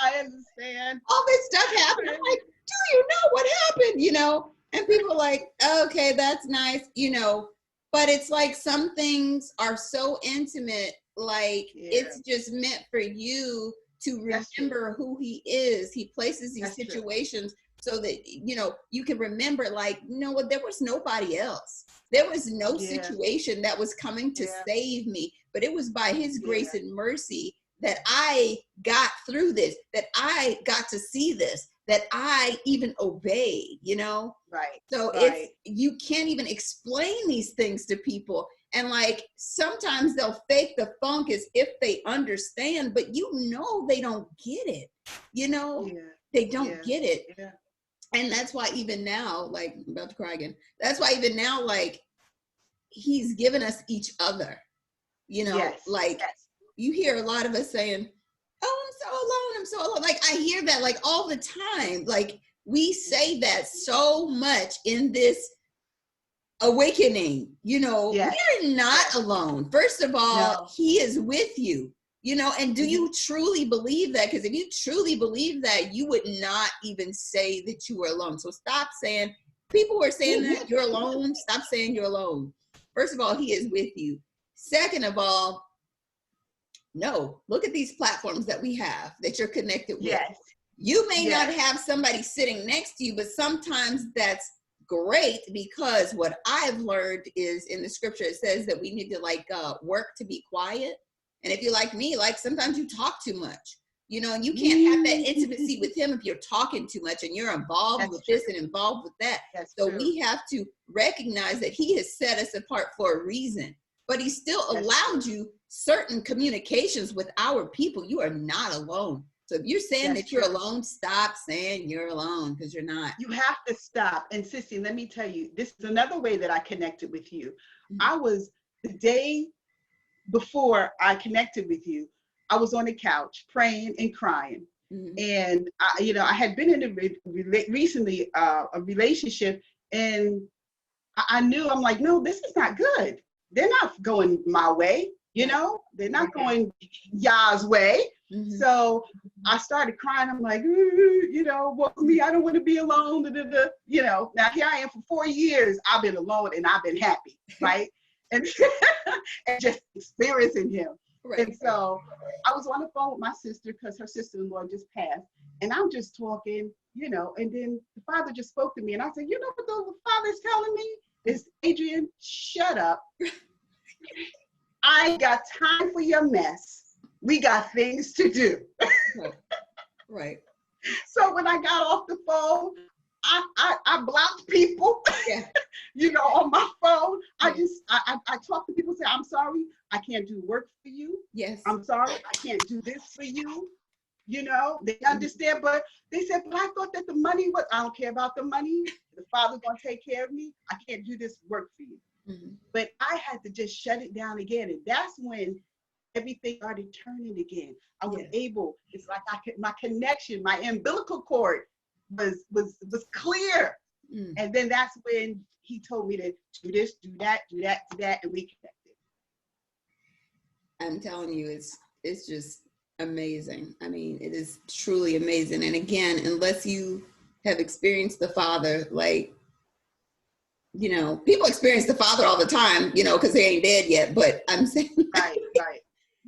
I understand. All this stuff happened. I'm like, do you know what happened? You know? And people are like, okay, that's nice. You know, but it's like some things are so intimate. Like, it's just meant for you to remember who he is. He places these situations so that, you know, you can remember, like, you know what, there was nobody else. There was no situation that was coming to save me, but it was by his grace and mercy that I got through this, that I got to see this, that I even obeyed, you know? Right. So it's, you can't even explain these things to people. And like, sometimes they'll fake the funk as if they understand, but you know, they don't get it, you know, they don't get it. Yeah. And that's why even now, like, I'm about to cry again. That's why even now, like, he's given us each other, you know, like you hear a lot of us saying, oh, I'm so alone. Like, I hear that like all the time. Like, we say that so much in this awakening, you know, we're not alone. First of all, he is with you, you know, and do you truly believe that? Because if you truly believe that, you would not even say that you were alone. So stop saying, people who are saying that you're alone, stop saying you're alone. First of all, he is with you. Second of all, no, look at these platforms that we have that you're connected with. You may not have somebody sitting next to you, but sometimes that's great, because what I've learned is in the scripture, it says that we need to like work to be quiet. And if you're like me, like sometimes you talk too much, you know, and you can't have that intimacy with him if you're talking too much and you're involved with this and involved with that. So we have to recognize that he has set us apart for a reason, but he still allowed you certain communications with our people. You are not alone. So if you're saying that you're alone, stop saying you're alone, because you're not. You have to stop. And Sissy, let me tell you, this is another way that I connected with you. I was, the day before I connected with you, I was on the couch praying and crying. And I had been in recently a relationship, And I knew, I'm like, no, this is not good. They're not going my way, you know, they're not going Yah's way. So I started crying. I'm like, you know, well, me, I don't want to be alone. Da, da, da. You know, now here I am for 4 years. I've been alone and I've been happy, right? And, and just experiencing him. And so I was on the phone with my sister because her sister-in-law just passed. And I'm just talking, you know, and then the Father just spoke to me. And I said, you know what the Father's telling me? Is Adrianne, shut up. I ain't got time for your mess. We got things to do. Right. So when I got off the phone, I blocked people, you know, on my phone. I talk to people, say, I'm sorry, I can't do work for you. Yes. I'm sorry, I can't do this for you. You know, they understand, but they said, but I thought that the money was, I don't care about the money. The Father's gonna take care of me. I can't do this work for you. But I had to just shut it down again. And that's when everything started turning again. I was able, it's like my connection, my umbilical cord was clear. And then that's when he told me to do this, do that, do that, do that, and we connected. I'm telling you, it's just amazing. I mean, it is truly amazing. And again, unless you have experienced the Father, like, you know, people experience the Father all the time, you know, because they ain't dead yet. But I'm saying,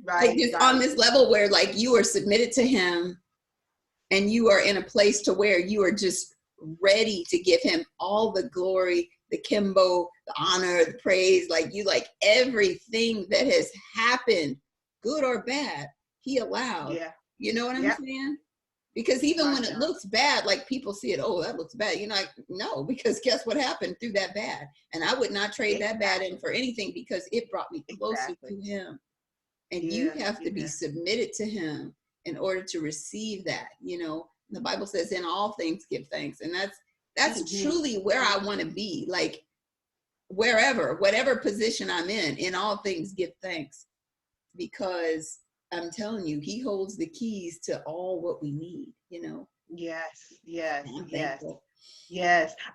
like just on this level where like you are submitted to him and you are in a place to where you are just ready to give him all the glory, the kimbo, the honor, the praise, like you, like everything that has happened, good or bad, he allowed. You know what I'm saying? Because even when it looks bad, like people see it, oh, that looks bad. You're like, no, because guess what happened through that bad? And I would not trade that bad in for anything because it brought me closer to him. And you have to be submitted to him in order to receive that. You know, the Bible says in all things give thanks. And that's truly where I want to be. Like wherever, whatever position I'm in all things give thanks. Because I'm telling you, he holds the keys to all what we need, you know? Yes.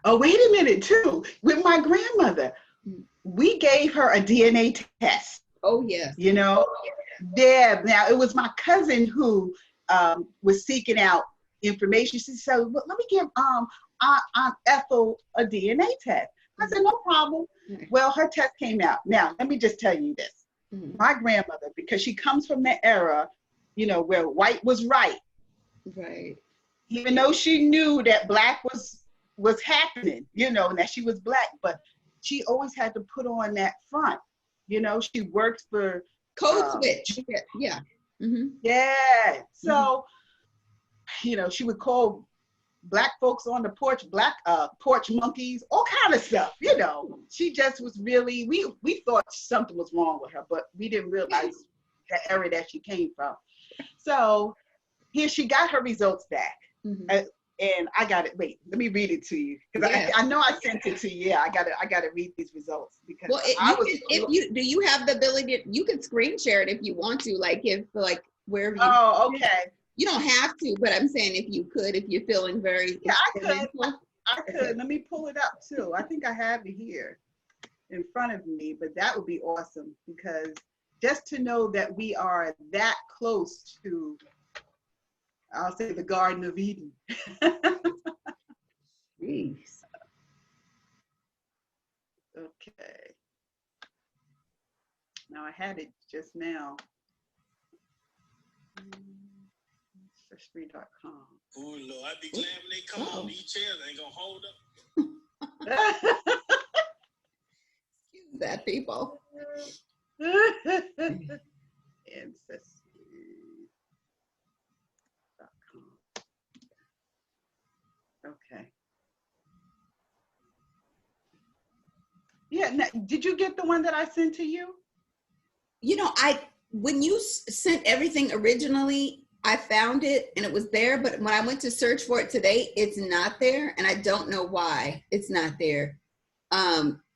Oh, wait a minute too. With my grandmother, we gave her a DNA test. Oh, yeah. You know? Yeah. Now, it was my cousin who was seeking out information. She said, well, let me give Aunt Ethel a DNA test. I said, no problem. Well, her test came out. Now, let me just tell you this. My grandmother, because she comes from the era, you know, where white was right. Right. Even though she knew that black was happening, you know, and that she was black, but she always had to put on that front. You know, she worked for code switch. Yeah. Yeah. So, you know, she would call black folks on the porch, porch monkeys, all kind of stuff, you know. She just was really, we thought something was wrong with her, but we didn't realize the era that she came from. So here she got her results back. And I got it. Wait, let me read it to you. Because I know I sent it to you. Yeah, I gotta read these results because do you have the ability you can screen share it if you want to, like if like wherever you okay. You don't have to, but I'm saying if you could, if you're feeling very I could. Let me pull it up too. I think I have it here in front of me, but that would be awesome because just to know that we are that close to, I'll say, the Garden of Eden. Jeez. Okay. Now I had it just now. Ancestry.com. Oh Lord, I'd be glad when they come on. These chairs ain't gonna hold up. Excuse that, people. Ancestry.com. Okay. Yeah. Now, did you get the one that I sent to you? You know, when you sent everything originally, I found it and it was there, but when I went to search for it today, it's not there, and I don't know why it's not there.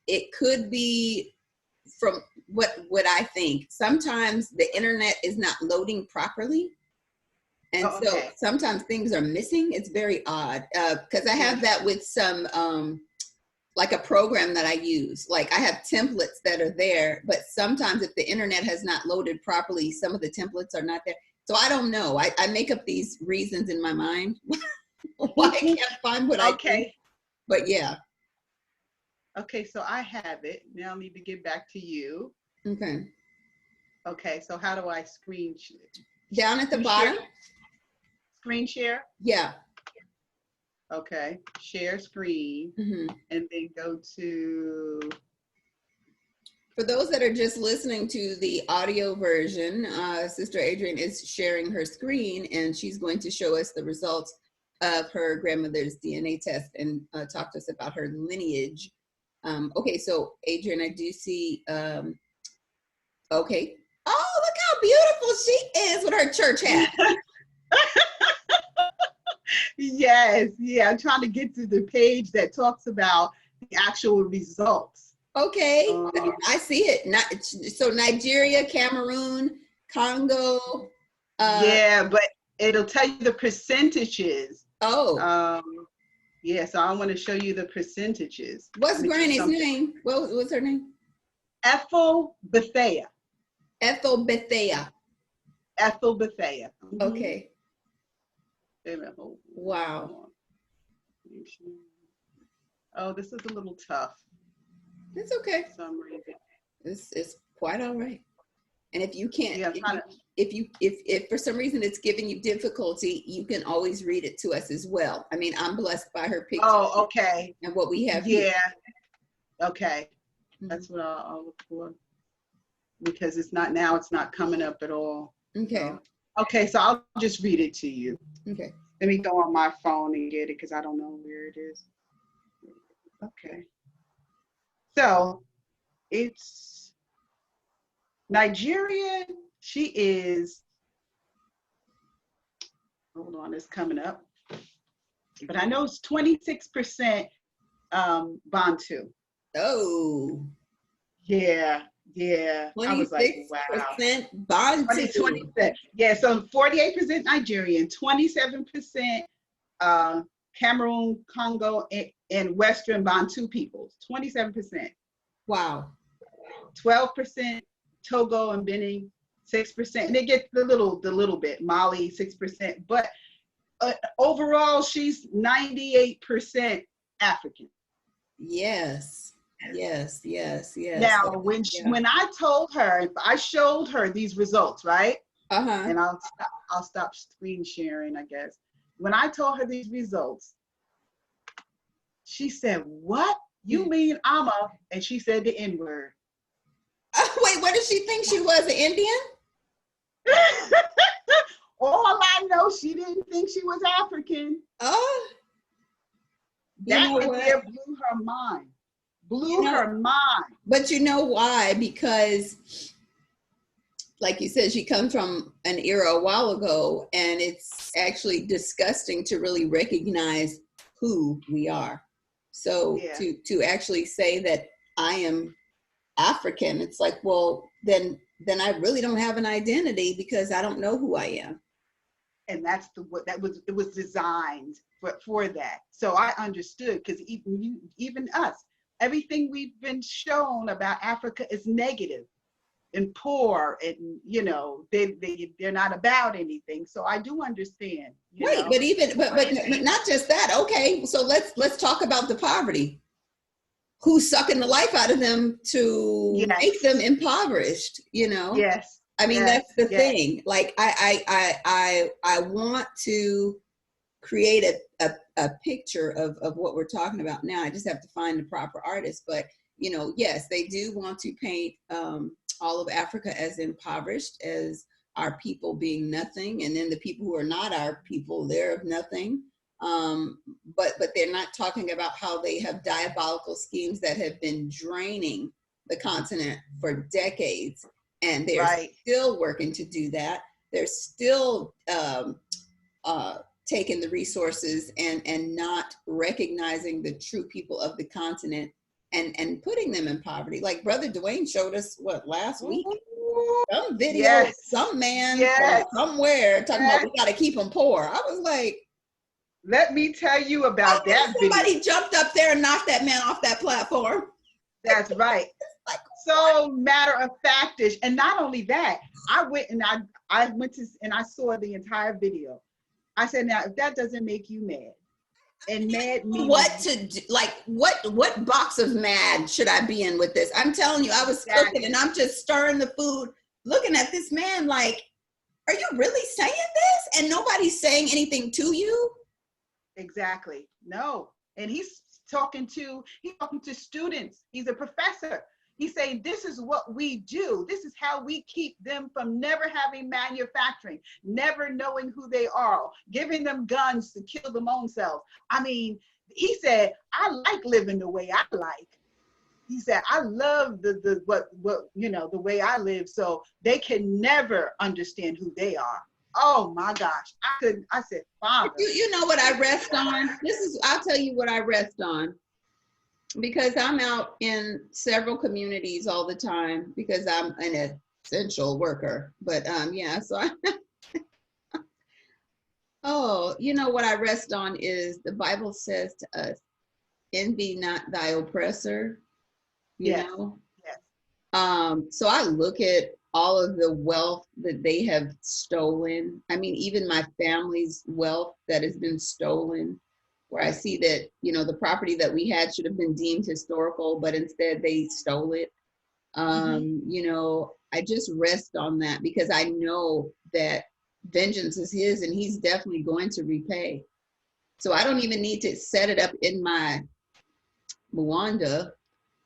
It could be from what I think. Sometimes the internet is not loading properly, and so sometimes things are missing. It's very odd because I have that with some like a program that I use. Like I have templates that are there, but sometimes if the internet has not loaded properly, some of the templates are not there. So I don't know. I make up these reasons in my mind why I can't find what I think. But yeah. Okay, so I have it. Now I need to get back to you. Okay. Okay, so how do I screen share? Down at the bottom? Screen share? Yeah. Okay, share screen, and then go to... For those that are just listening to the audio version, Sister Adrianne is sharing her screen, and she's going to show us the results of her grandmother's DNA test and talk to us about her lineage. Okay, so Adrianne, I do see, okay. Oh, look how beautiful she is with her church hat. Yes, yeah, I'm trying to get to the page that talks about the actual results. Okay, I see it. So Nigeria, Cameroon, Congo. Yeah, but it'll tell you the percentages. Oh. Yeah, so I want to show you the percentages. What's Granny's name? What's her name? Ethel Bethea. Ethel Bethea. Ethel Bethea. Okay. Wow. Oh, this is a little tough. It's okay. For some reason. It's quite all right. And if you can't, yeah, if for some reason it's giving you difficulty, you can always read it to us as well. I mean, I'm blessed by her picture. Oh, okay. And what we have here. Yeah. Okay. That's what I'll look for. Because it's not coming up at all. Okay. Okay, so I'll just read it to you. Okay. Let me go on my phone and get it because I don't know where it is. Okay. So it's Nigerian. She is, hold on, it's coming up. But I know it's 26% Bantu. Oh. Yeah. Yeah, 26% I was like, wow. Bantu. 20%. Yeah, so 48% Nigerian, 27% Cameroon, Congo, and Western Bantu peoples. 27%. Wow. 12% Togo and Benin, 6%. And they get the little bit. Mali, 6%. But overall, she's 98% African. Yes. Yes. Now, when I told her, I showed her these results, right? And I'll stop screen sharing, I guess. When I told her these results, she said, "What? You mean I'm a?" And she said the N-word. Wait, what did she think she was, an Indian? All I know, she didn't think she was African. That right there blew her mind. Her mind. But you know why? Because, like you said, she comes from an era a while ago, and it's actually disgusting to really recognize who we are. So to actually say that I am African, it's like, well, then I really don't have an identity because I don't know who I am. And that's it was designed for that. So I understood, because even us, everything we've been shown about Africa is negative and poor, and they're not about anything. So I do understand. Right, but not just that. Okay, so let's talk about the poverty. Who's sucking the life out of them to make them impoverished? Yes. I mean, that's the thing. Like I want to create a picture of what we're talking about now. I just have to find the proper artist. But yes, they do want to paint all of Africa as impoverished, as our people being nothing, and then the people who are not our people, they're of nothing. But they're not talking about how they have diabolical schemes that have been draining the continent for decades, and they're still working to do that. They're still taking the resources and not recognizing the true people of the continent and putting them in poverty. Like Brother Dwayne showed us last week, some video, some man from somewhere talking about we got to keep them poor. I was like, let me tell you about that video. Somebody jumped up there and knocked that man off that platform. That's right. Like, so matter of factish. And not only that, I went and I saw the entire video. I said, now, if that doesn't make you mad, and mad means what to do, like what box of mad should I be in with this? I'm telling you, I was cooking and I'm just stirring the food, looking at this man like, are you really saying this? And nobody's saying anything to you? Exactly. No. And he's talking to students. He's a professor. He's saying, this is what we do. This is how we keep them from never having manufacturing, never knowing who they are, giving them guns to kill them own selves. I mean, he said, I like living the way I like. He said, I love the way I live, so they can never understand who they are. Oh my gosh. I said, Father. You know what I rest on? I'll tell you what I rest on. Because I'm out in several communities all the time because I'm an essential worker. But oh, you know what I rest on is the Bible says to us, envy not thy oppressor, you know? Yes. So I look at all of the wealth that they have stolen. I mean, even my family's wealth that has been stolen, where I see that, you know, the property that we had should have been deemed historical, but instead they stole it. You know, I just rest on that because I know that vengeance is his and he's definitely going to repay. So I don't even need to set it up in my Mwanda,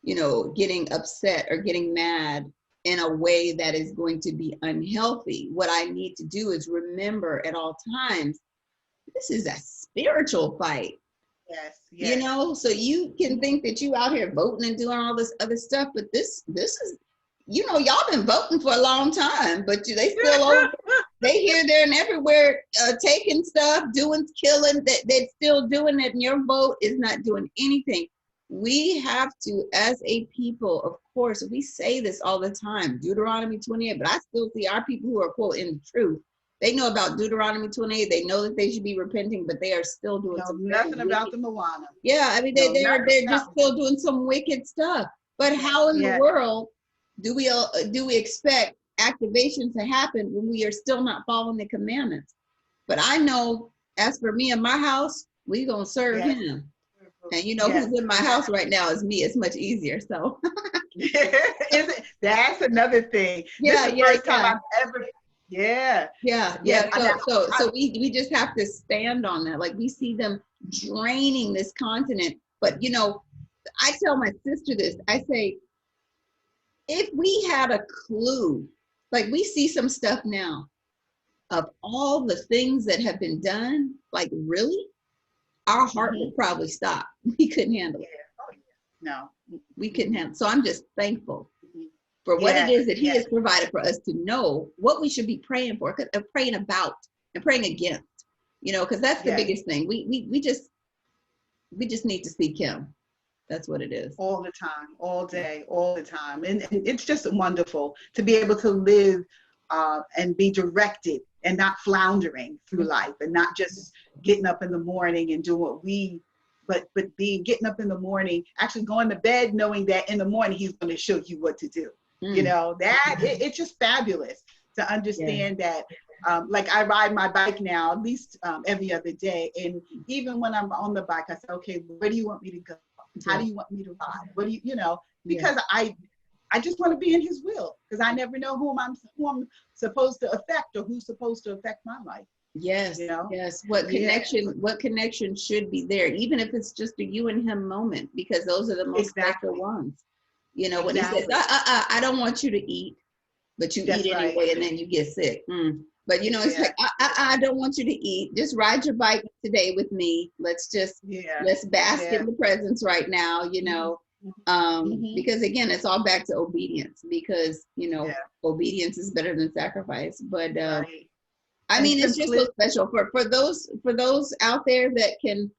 you know, getting upset or getting mad in a way that is going to be unhealthy. What I need to do is remember at all times, this is a spiritual fight. Yes. You know, so you can think that you out here voting and doing all this other stuff, but this is, you know, y'all been voting for a long time, but they still over, they here, there, and everywhere, taking stuff, killing, they're still doing it, and your vote is not doing anything. We have to, as a people, of course, we say this all the time, Deuteronomy 28, but I still see our people who are, quote, in the truth. They know about Deuteronomy 28. They know that they should be repenting, but they are still doing nothing about the Moana. Yeah, I mean, they're just still doing some wicked stuff. But how in the world do we expect activation to happen when we are still not following the commandments? But I know, as for me and my house, we're gonna serve him. And you know who's in my house right now is me. It's much easier. So that's another thing. Yeah, this is the first time I've ever. So we just have to stand on that. Like, we see them draining this continent. But you know, I tell my sister this. I say, if we had a clue, like we see some stuff now of all the things that have been done, like really, our heart would probably stop. We couldn't handle it. No, we couldn't handle it. So I'm just thankful for what it is that he has provided for us to know what we should be praying for, praying about and praying against, you know, because that's the biggest thing. We just need to seek him. That's what it is. All the time, all day, all the time. And it's just wonderful to be able to live and be directed and not floundering through life and not just getting up in the morning and doing what but getting up in the morning, actually going to bed knowing that in the morning he's going to show you what to do. You know, that it's just fabulous to understand that. Like I ride my bike now at least every other day. And even when I'm on the bike, I say, okay, where do you want me to go? How do you want me to ride? What do you know, because I just want to be in his will, because I never know who I'm supposed to affect or who's supposed to affect my life. Yes, you know? Yes. What connection should be there, even if it's just a you and him moment, because those are the most special ones. You know, when he says, I don't want you to eat, but you eat anyway, and then you get sick. But you know, it's like, I don't want you to eat. Just ride your bike today with me. Let's just let's bask in the presence right now, you know. Because again, it's all back to obedience, because you know, obedience is better than sacrifice. But I mean, it's just so special for those out there that can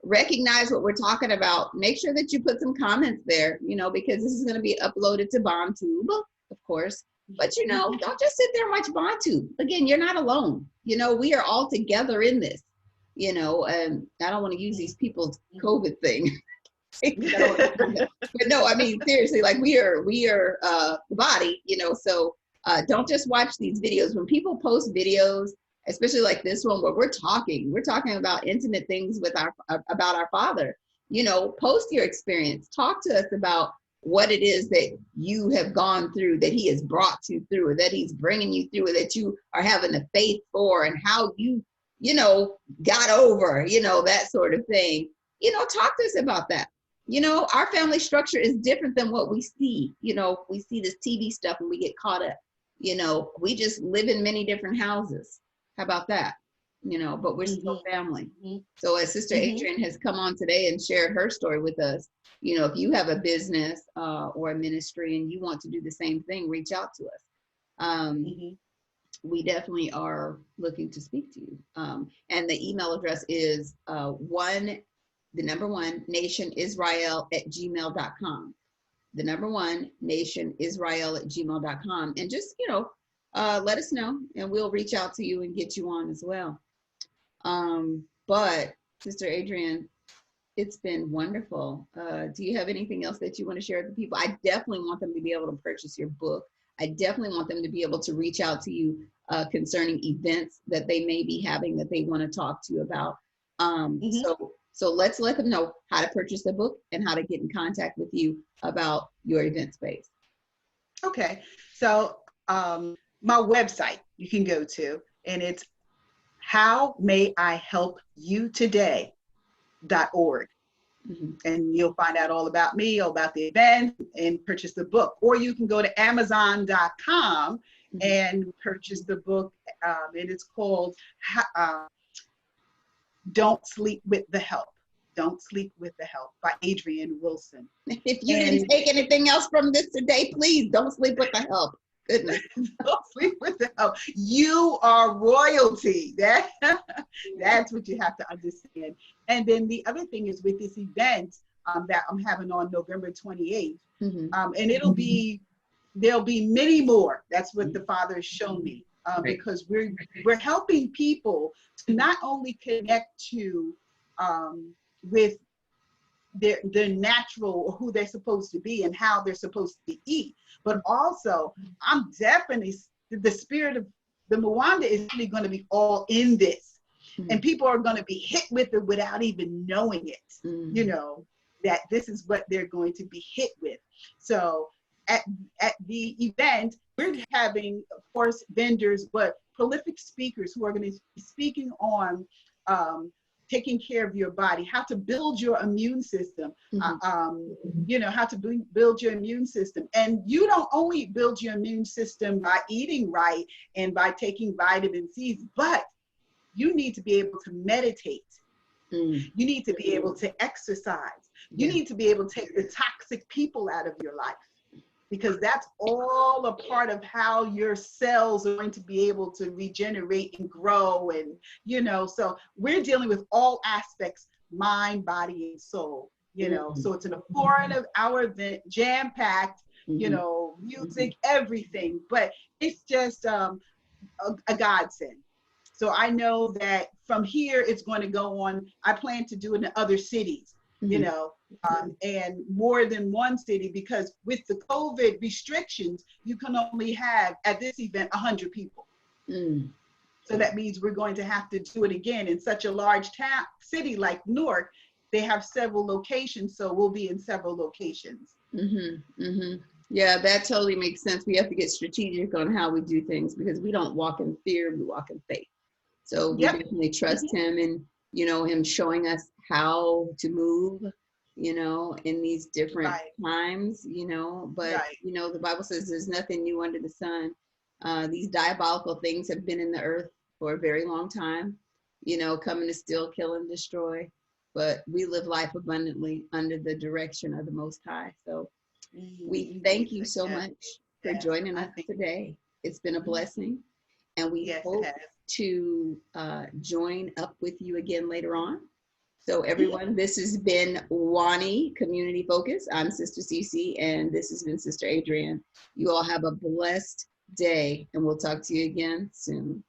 recognize what we're talking about. Make sure that you put some comments there, you know, because this is going to be uploaded to BondTube, of course. But you know, don't just sit there and watch BondTube. Again, you're not alone. You know, we are all together in this. you know, and I don't want to use these people's COVID thing. But no, I mean, seriously, like we are the body, you know, so don't just watch these videos. When people post videos, especially like this one where we're talking about intimate things with about our Father, you know, post your experience, talk to us about what it is that you have gone through, that he has brought you through, or that he's bringing you through, or that you are having the faith for, and how you know, got over, you know, that sort of thing. You know, talk to us about that. You know, our family structure is different than what we see. You know, we see this TV stuff and we get caught up. You know, we just live in many different houses. How about that? You know, but we're still family. So as Sister Adrianne has come on today and shared her story with us, you know, if you have a business or a ministry and you want to do the same thing, reach out to us. We definitely are looking to speak to you. And the email address is nationisrael@gmail.com. The number one, nationisrael@gmail.com. And just, you know, let us know and we'll reach out to you and get you on as well. But Sister Adrianne, it's been wonderful. Do you have anything else that you want to share with the people? I definitely want them to be able to purchase your book. I definitely want them to be able to reach out to you concerning events that they may be having that they want to talk to you about. So let's let them know how to purchase the book and how to get in contact with you about your event space. Okay, so my website you can go to, and it's howmayihelpyoutoday.org. And you'll find out all about me, all about the event, and purchase the book. Or you can go to amazon.com and purchase the book, and it's called Don't Sleep with the Help. Don't Sleep with the Help by Adrianne Wilson. If you didn't take anything else from this today, please don't sleep with the help. Goodness. Don't sleep with the help. You are royalty. That's what you have to understand. And then the other thing is with this event that I'm having on November 28th, and there'll be many more. That's what the Father has shown me. Because we're helping people to not only connect to with their natural, or who they're supposed to be and how they're supposed to eat, but also I'm definitely, the spirit of the Mwanda is really going to be all in this, and people are going to be hit with it without even knowing it. You know, that this is what they're going to be hit with. So at the event, we're having, of course, vendors, but prolific speakers who are going to be speaking on taking care of your body, how to build your immune system, you know, how to build your immune system. And you don't only build your immune system by eating right and by taking vitamin C's, but you need to be able to meditate. You need to be able to exercise. You need to be able to take the toxic people out of your life, because that's all a part of how your cells are going to be able to regenerate and grow. And, you know, so we're dealing with all aspects, mind, body, and soul, you know. So it's an 4-hour event, jam-packed, you know, music, everything. But it's just a godsend. So I know that from here, it's going to go on. I plan to do it in other cities. You know, and more than one city, because with the COVID restrictions, you can only have at this event 100 people. So that means we're going to have to do it again in such a large city like Newark. They have several locations, so we'll be in several locations. Yeah, that totally makes sense. We have to get strategic on how we do things, because we don't walk in fear, we walk in faith. So we definitely trust him, and you know, him showing us how to move, you know, in these different times, you know, but you know, the Bible says there's nothing new under the sun. These diabolical things have been in the earth for a very long time, you know, coming to steal, kill, and destroy. But we live life abundantly under the direction of the Most High. So we thank you so much for joining us today. It's been a blessing, and we hope to join up with you again later on. So everyone, this has been Wani Community Focus. I'm Sister Sisi, and this has been Sister Adrianne. You all have a blessed day, and we'll talk to you again soon.